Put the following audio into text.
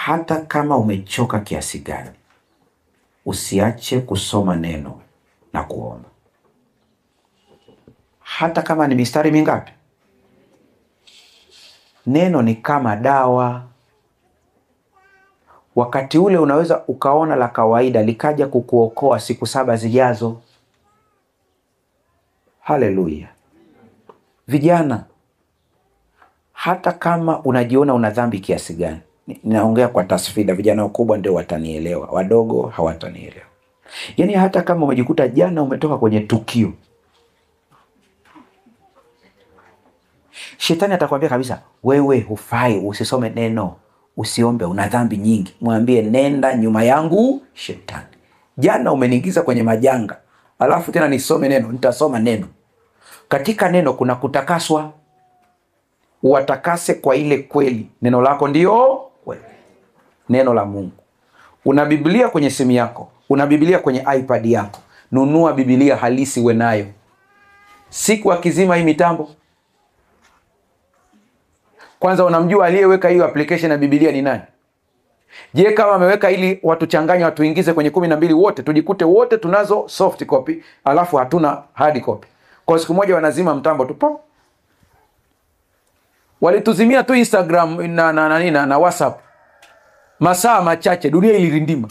hata kama umechoka kiasi gani, usiache kusoma neno na kuomba. Hata kama ni mistari mingapi, neno ni kama dawa. Wakati ule unaweza ukaona la kawaida likaja kukuokoa siku 7 zijazo. Haleluya. Vijana, hata kama unajiona una dhambi kiasi gani, ninaongea kwa tasfida, vijana wakubwa ndio watanielewa, wadogo hawatanielewa. Yaani hata kama umejikuta jana umetoka kwenye tukio, shetani atakwambia kabisa, wewe hufai, usisome neno, usiombe, una dhambi nyingi. Mwambie, nenda nyuma yangu shetani. Jana umeniingiza kwenye majanga, alafu tena nisome neno. Nitasoma neno. Katika neno kuna kutakaswa. Uwatakase kwa ile kweli. Neno lako ndio kweli. Neno la Mungu. Una Biblia kwenye simu yako, una Biblia kwenye iPad yako. Nunua Biblia halisi uwe nayo. Siku akizima hii mitambo, kwanza unamjua aliyeweka hiyo application ya Biblia ni nani? Je, kama ameweka ili watuchanganye, watuingize kwenye 12 wote, tujikute wote tunazo soft copy, alafu hatuna hard copy. Kwa siku moja wanazima mtambo tu pop. Walituzimia tu Instagram na WhatsApp. Masaa machache dunia ilirindima.